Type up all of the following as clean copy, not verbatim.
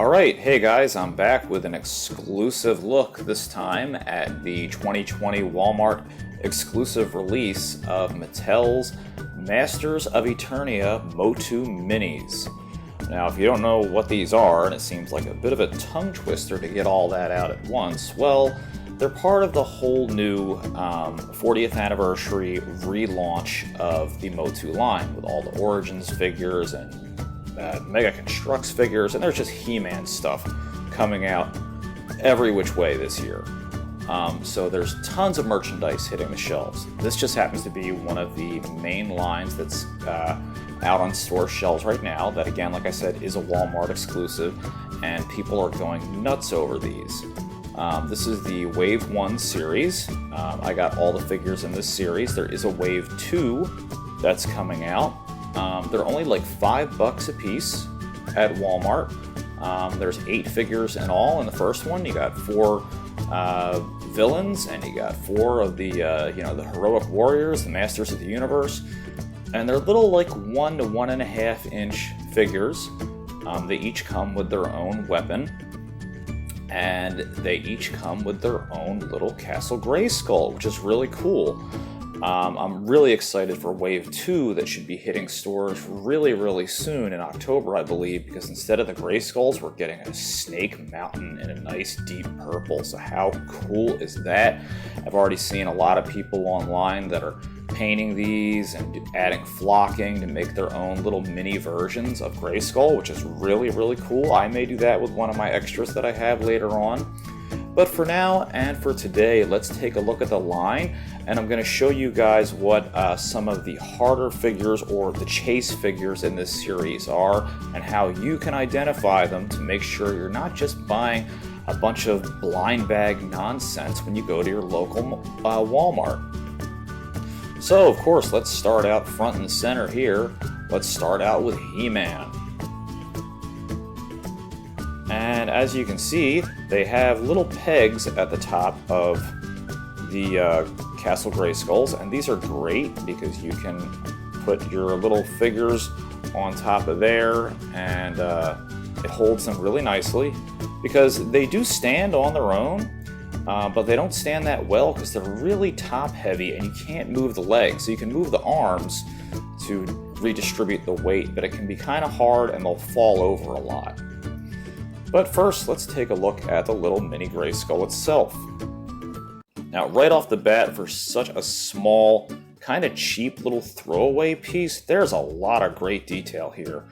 Alright, hey guys, I'm back with an exclusive look, this time at the 2020 Walmart exclusive release of Mattel's Masters of Eternia MOTU Minis. Now, if you don't know what these are, and it seems like a bit of a tongue twister to get all that out at once, well, they're part of the whole new 40th anniversary relaunch of the MOTU line, with all the Origins figures and Mega Constructs figures, and there's just He-Man stuff coming out every which way this year. So there's tons of merchandise hitting the shelves. This just happens to be one of the main lines that's out on store shelves right now, that again, like I said, is a Walmart exclusive, and people are going nuts over these. This is the Wave 1 series. I got all the figures in this series. There is a Wave 2 that's coming out. They're only like $5 a piece at Walmart. There's 8 figures in all in the first one. You got 4 villains, and you got 4 of the the heroic warriors, the masters of the universe, and they're little like 1 to 1.5 inch figures. They each come with their own weapon, and they each come with their own little Castle Grayskull, which is really cool. I'm really excited for Wave 2 that should be hitting stores really soon in October, I believe, because instead of the Grayskulls, we're getting a Snake Mountain in a nice deep purple. So how cool is that? I've already seen a lot of people online that are painting these and adding flocking to make their own little mini versions of Grayskull, which is really cool. I may do that with one of my extras that I have later on. But for now and for today, let's take a look at the line, and I'm going to show you guys what some of the harder figures or the chase figures in this series are, and how you can identify them to make sure you're not just buying a bunch of blind bag nonsense when you go to your local Walmart. So, of course, let's start out front and center here. Let's start out with He-Man. And as you can see, they have little pegs at the top of the Castle Grayskulls, and these are great because you can put your little figures on top of there, and it holds them really nicely, because they do stand on their own, but they don't stand that well because they're really top heavy and you can't move the legs. So you can move the arms to redistribute the weight, but it can be kind of hard and they'll fall over a lot. But first, let's take a look at the little mini Grayskull itself. Now, right off the bat, for such a small, kind of cheap little throwaway piece, there's a lot of great detail here.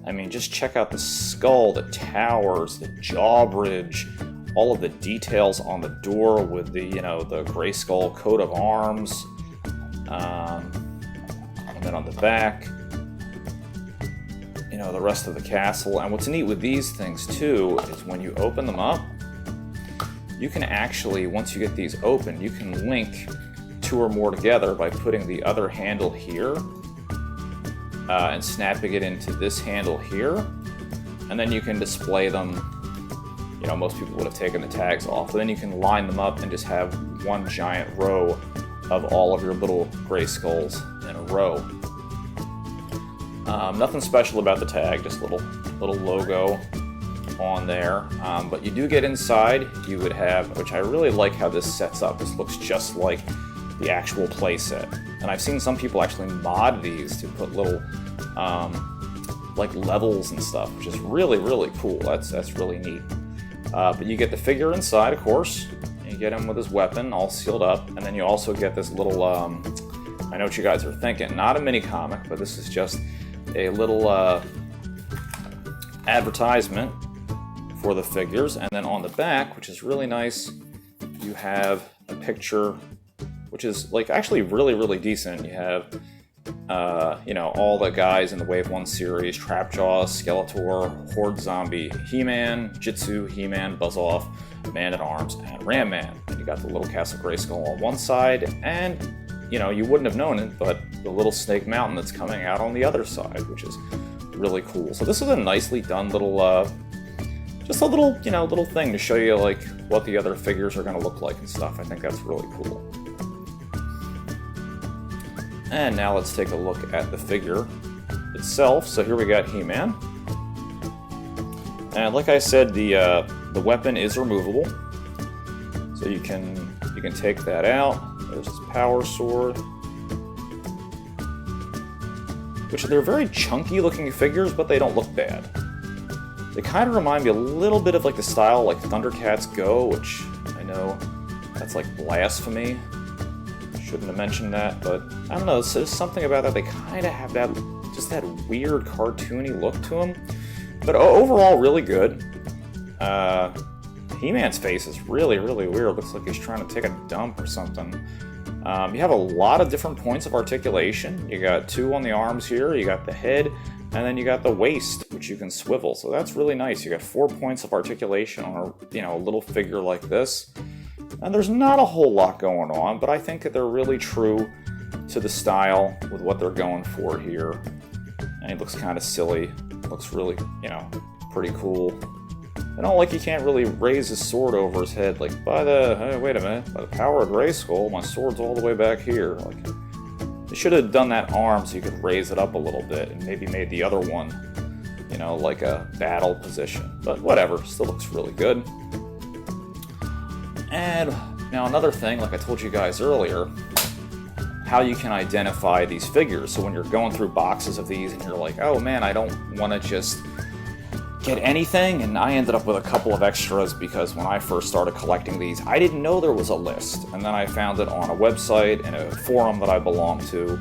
I mean, just check out the skull, the towers, the jaw bridge, all of the details on the door with the, the Grayskull coat of arms, and then on the back, the rest of the castle. And what's neat with these things too is when you open them up, you can actually, once you get these open, you can link 2 or more together by putting the other handle here and snapping it into this handle here, and then you can display them. Most people would have taken the tags off, but then you can line them up and just have one giant row of all of your little Grayskulls in a row. Nothing special about the tag, just little logo on there. But you do get inside, you would have, which I really like how this sets up. This looks just like the actual playset. And I've seen some people actually mod these to put little like levels and stuff, which is really cool. That's really neat. But you get the figure inside, of course. You get him with his weapon all sealed up, and then you also get this little, I know what you guys are thinking, not a mini comic, but this is just a little advertisement for the figures. And then on the back, which is really nice, you have a picture which is like actually really decent. You have all the guys in the Wave 1 series: Trapjaw, Skeletor, Horde Zombie, He-Man, Jitsu, He-Man, Buzz-Off, Man-at-Arms, and Ram-Man. And you got the little Castle Grayskull on one side, and you wouldn't have known it, but the little Snake Mountain that's coming out on the other side, which is really cool. So this is a nicely done little, just a little, little thing to show you like what the other figures are going to look like and stuff. I think that's really cool. And now let's take a look at the figure itself. So here we got He-Man. And like I said, the weapon is removable, so you can take that out. There's his power sword, which they're very chunky looking figures, but they don't look bad. They kind of remind me a little bit of like the style like Thundercats Go, which I know that's like blasphemy. Shouldn't have mentioned that, but I don't know. There's something about that. They kind of have that just that weird cartoony look to them. But overall, really good. He-Man's face is really, really weird. Looks like he's trying to take a dump or something. You have a lot of different points of articulation. You got 2 on the arms here, you got the head, and then you got the waist, which you can swivel. So that's really nice. You got 4 points of articulation on a little figure like this. And there's not a whole lot going on, but I think that they're really true to the style with what they're going for here. And he looks kind of silly. Looks really, pretty cool. I don't like he can't really raise his sword over his head. Like, hey, wait a minute, by the power of Grayskull, my sword's all the way back here. Like, they should have done that arm so you could raise it up a little bit and maybe made the other one, like a battle position. But whatever, still looks really good. And now another thing, like I told you guys earlier, how you can identify these figures. So when you're going through boxes of these and you're like, oh man, I don't want to just get anything, and I ended up with a couple of extras because when I first started collecting these, I didn't know there was a list, and then I found it on a website and a forum that I belong to,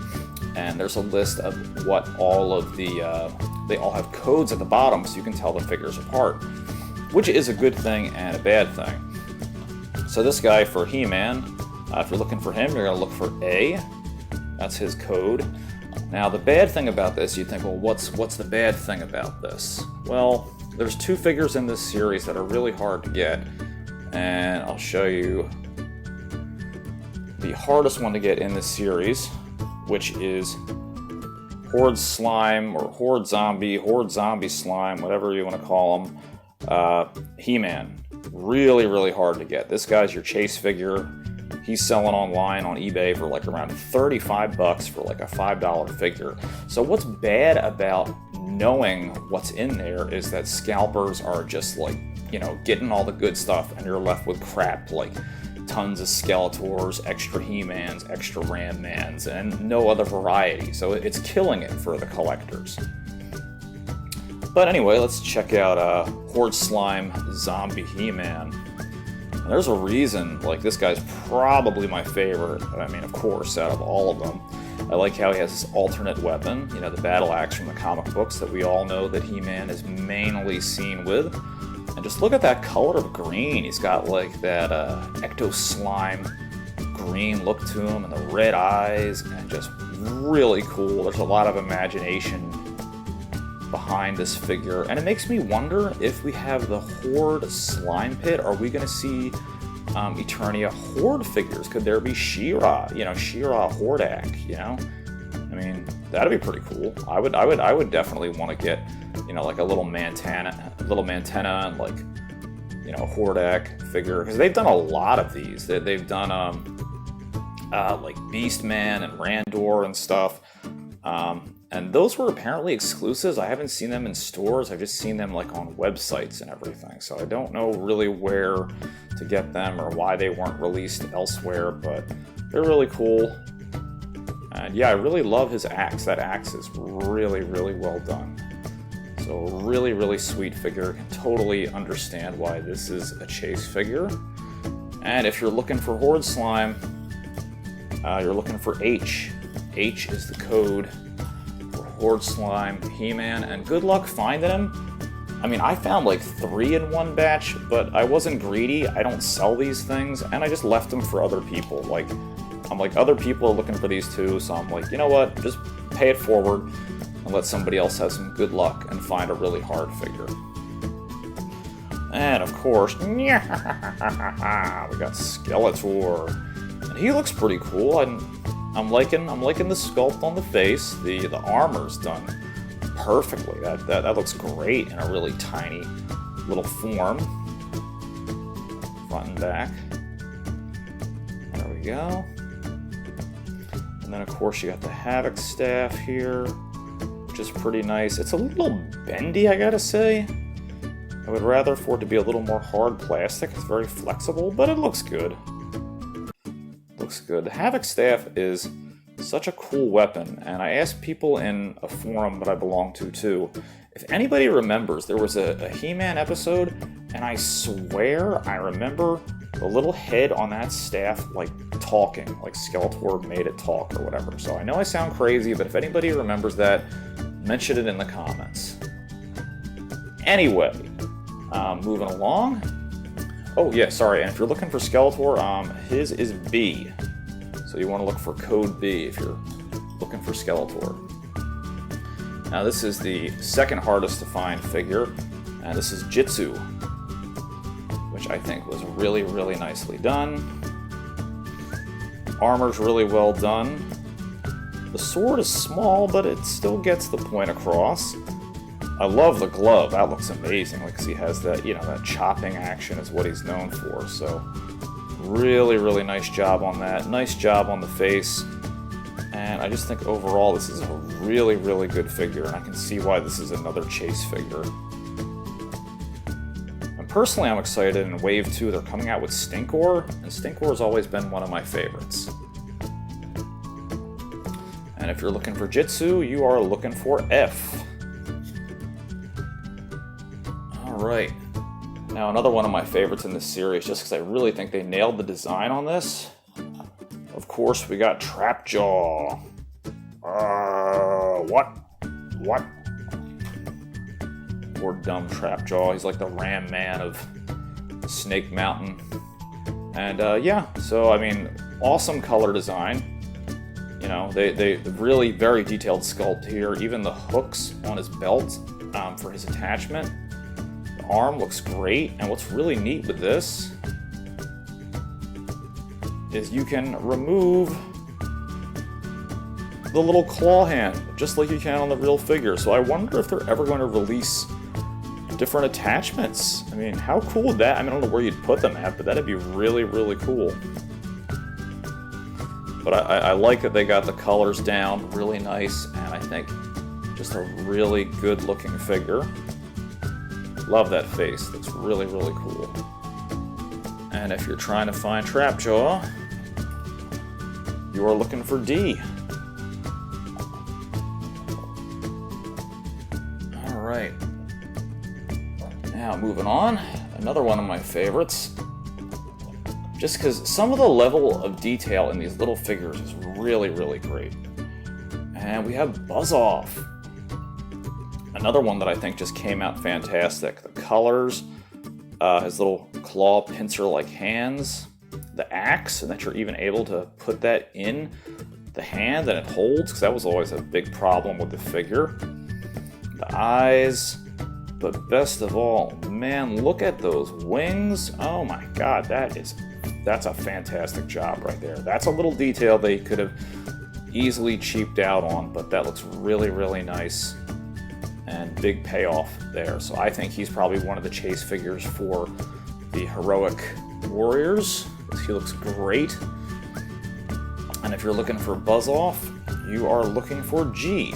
and there's a list of what all of the, they all have codes at the bottom so you can tell the figures apart, which is a good thing and a bad thing. So this guy for He-Man, if you're looking for him, you're going to look for A. That's his code. Now, the bad thing about this, you think, well, what's the bad thing about this? Well, there's 2 figures in this series that are really hard to get, and I'll show you the hardest one to get in this series, which is Horde Slime, or Horde Zombie Slime, whatever you want to call them, He-Man. Really, really hard to get. This guy's your chase figure. He's selling online on eBay for like around 35 bucks for like a $5 figure. So what's bad about knowing what's in there is that scalpers are just like, getting all the good stuff and you're left with crap like tons of Skeletors, extra He-Mans, extra Ram-Mans, and no other variety. So it's killing it for the collectors. But anyway, let's check out Horde Slime Zombie He-Man. And there's a reason, like, this guy's probably my favorite, I mean, of course, out of all of them. I like how he has this alternate weapon, the battle axe from the comic books that we all know that He-Man is mainly seen with. And just look at that color of green. He's got, like, that ecto-slime green look to him and the red eyes, and just really cool. There's a lot of imagination behind this figure, and it makes me wonder if we have the Horde Slime Pit, are we going to see Eternia Horde figures? Could there be She-Ra, She-Ra Hordak, I mean, that'd be pretty cool. I would definitely want to get, like a little Mantenna and like, Hordak figure, because they've done a lot of these. They've done like Beastman and Randor and stuff. And those were apparently exclusives. I haven't seen them in stores. I've just seen them like on websites and everything. So I don't know really where to get them or why they weren't released elsewhere, but they're really cool. And yeah, I really love his axe. That axe is really, really well done. So really, really sweet figure. Can totally understand why this is a chase figure. And if you're looking for Horde Slime, you're looking for H. H is the code for Horde Slime He-Man, and good luck finding him. I mean, I found like 3 in one batch, but I wasn't greedy. I don't sell these things, and I just left them for other people. Like, I'm like, other people are looking for these too, so I'm like, you know what? Just pay it forward and let somebody else have some good luck and find a really hard figure. And of course, we got Skeletor, and he looks pretty cool. I'm liking the sculpt on the face. The armor's done perfectly. That looks great in a really tiny little form. Front and back. There we go. And then of course you got the Havoc staff here, which is pretty nice. It's a little bendy, I gotta say. I would rather for it to be a little more hard plastic. It's very flexible, but it looks good. Looks good. The Havoc Staff is such a cool weapon, and I asked people in a forum that I belong to too, if anybody remembers, there was a He-Man episode, and I swear I remember the little head on that staff, like, talking, like Skeletor made it talk or whatever. So I know I sound crazy, but if anybody remembers that, mention it in the comments. Anyway, moving along. Oh yeah, sorry, and if you're looking for Skeletor, his is B. So you want to look for code B if you're looking for Skeletor. Now this is the second hardest to find figure, and this is Jitsu, which I think was really, really nicely done. Armor's really well done. The sword is small, but it still gets the point across. I love the glove. That looks amazing, because he has that, you know, that chopping action is what he's known for. So really, really nice job on that. Nice job on the face. And I just think overall this is a really, really good figure, and I can see why this is another chase figure. And personally, I'm excited in Wave 2 they're coming out with Stinkor, and Stinkor has always been one of my favorites. And if you're looking for Jitsu, you are looking for F. Alright. Now another one of my favorites in this series, just because I really think they nailed the design on this. Of course, we got Trapjaw. What? Poor dumb Trapjaw. He's like the Ram Man of Snake Mountain. And yeah, so I mean, awesome color design. You know, they really very detailed sculpt here. Even the hooks on his belt for his attachment. The arm looks great. And what's really neat with this is you can remove the little claw hand, just like you can on the real figure. So I wonder if they're ever going to release different attachments. I mean, how cool would that? I mean, I don't know where you'd put them at, but that'd be really, really cool. But I like that they got the colors down really nice, and I think just a really good looking figure. Love that face. Looks really, really cool. And if you're trying to find Trapjaw, you are looking for D. Alright. Now, moving on. Another one of my favorites. Just because some of the level of detail in these little figures is really, really great. And we have Buzz-Off. Another one that I think just came out fantastic. The colors, his little claw pincer-like hands, the axe, and that you're even able to put that in the hand and it holds, because that was always a big problem with the figure. The eyes, but best of all, man, look at those wings. Oh my god, that's a fantastic job right there. That's a little detail they could have easily cheaped out on, but that looks really, really nice. And big payoff there. So I think he's probably one of the chase figures for the Heroic Warriors. He looks great. And if you're looking for Buzz-Off, you are looking for G.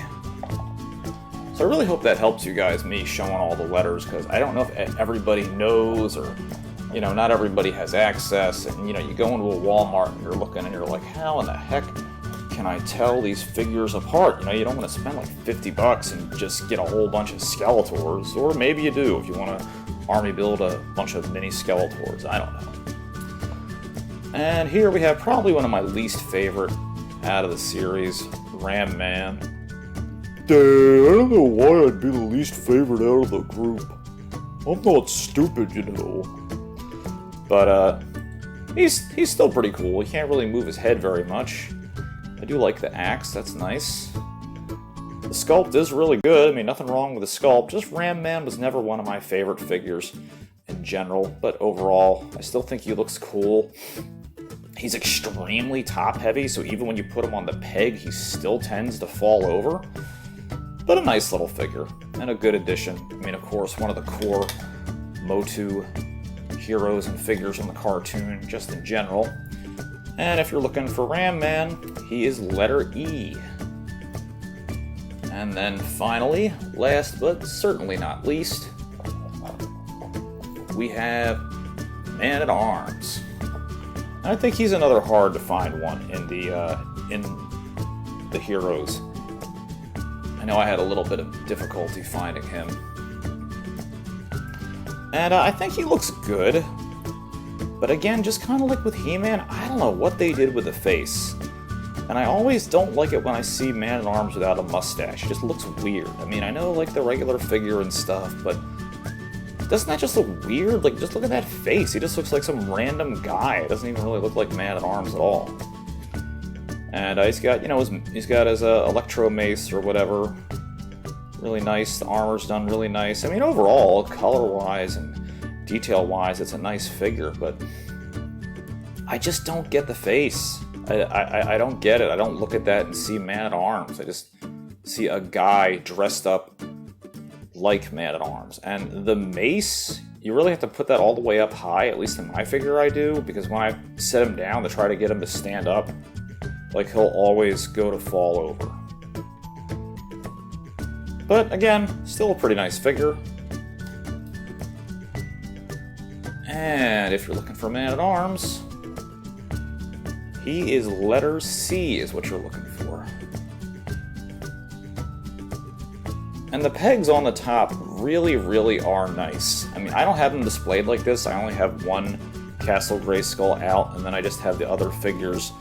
So I really hope that helps you guys, me showing all the letters, because I don't know if everybody knows, or, you know, not everybody has access. And, you know, you go into a Walmart and you're looking and you're like, how in the heck can I tell these figures apart? You know, you don't want to spend like $50 and just get a whole bunch of Skeletors, or maybe you do if you want to army build a bunch of mini Skeletors. I don't know. And here we have probably one of my least favorite out of the series, Ram Man. Dang, I don't know why I'd be the least favorite out of the group. I'm not stupid, you know. But he's still pretty cool. He can't really move his head very much. I do like the axe, that's nice. The sculpt is really good. I mean, nothing wrong with the sculpt. Just Ram Man was never one of my favorite figures in general, but overall, I still think he looks cool. He's extremely top-heavy, so even when you put him on the peg, he still tends to fall over. But a nice little figure, and a good addition. I mean, of course, one of the core MOTU heroes and figures in the cartoon, just in general. And if you're looking for Ram Man, he is letter E. And then finally, last but certainly not least, we have Man-at-Arms. And I think he's another hard to find one in the heroes. I know I had a little bit of difficulty finding him. And I think he looks good. But again, just kind of like with He-Man, I don't know what they did with the face. And I always don't like it when I see Man-at-Arms without a mustache. It just looks weird. I mean, I know like the regular figure and stuff, but doesn't that just look weird? Like, just look at that face. He just looks like some random guy. It doesn't even really look like Man-at-Arms at all. And he's got, you know, he's got his electro mace or whatever. Really nice. The armor's done really nice. I mean, overall, color-wise and detail-wise, it's a nice figure, but I just don't get the face. I don't get it. I don't look at that and see Man-at-Arms. I just see a guy dressed up like Man-at-Arms. And the mace, you really have to put that all the way up high, at least in my figure I do, because when I set him down to try to get him to stand up, like, he'll always go to fall over. But again, still a pretty nice figure. And if you're looking for Man-at-Arms, he is letter C is what you're looking for. And the pegs on the top really, really are nice. I mean, I don't have them displayed like this. I only have one Castle Grayskull out, and then I just have the other figures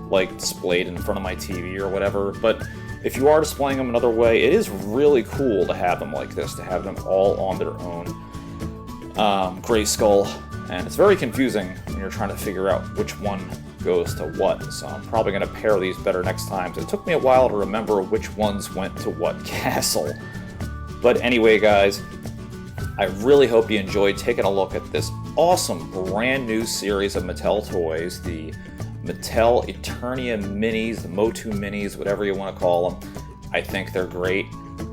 like displayed in front of my TV or whatever. But if you are displaying them another way, it is really cool to have them like this, to have them all on their own Grayskull. And it's very confusing when you're trying to figure out which one goes to what. So I'm probably going to pair these better next time. So it took me a while to remember which ones went to what castle. But anyway, guys, I really hope you enjoyed taking a look at this awesome brand new series of Mattel toys, the Mattel Eternia Minis, the MOTU Minis, whatever you want to call them. I think they're great.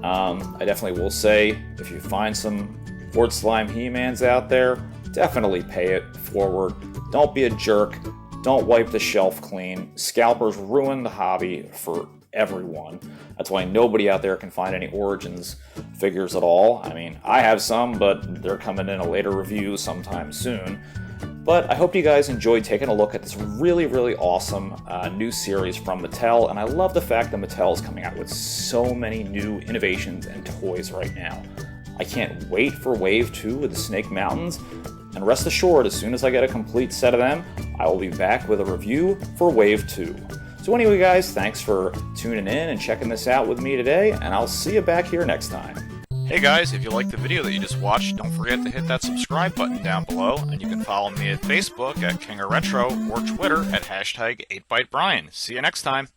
I definitely will say, if you find some Horde Slime He-Mans out there, definitely pay it forward. Don't be a jerk. Don't wipe the shelf clean. Scalpers ruin the hobby for everyone. That's why nobody out there can find any Origins figures at all. I mean, I have some, but they're coming in a later review sometime soon. But I hope you guys enjoyed taking a look at this really, really awesome new series from Mattel. And I love the fact that Mattel is coming out with so many new innovations and toys right now. I can't wait for Wave 2 with the Snake Mountains. And rest assured, as soon as I get a complete set of them, I will be back with a review for Wave 2. So anyway, guys, thanks for tuning in and checking this out with me today, and I'll see you back here next time. Hey guys, if you liked the video that you just watched, don't forget to hit that subscribe button down below, and you can follow me at Facebook at King of Retro or Twitter at #8ByteBrian. See you next time.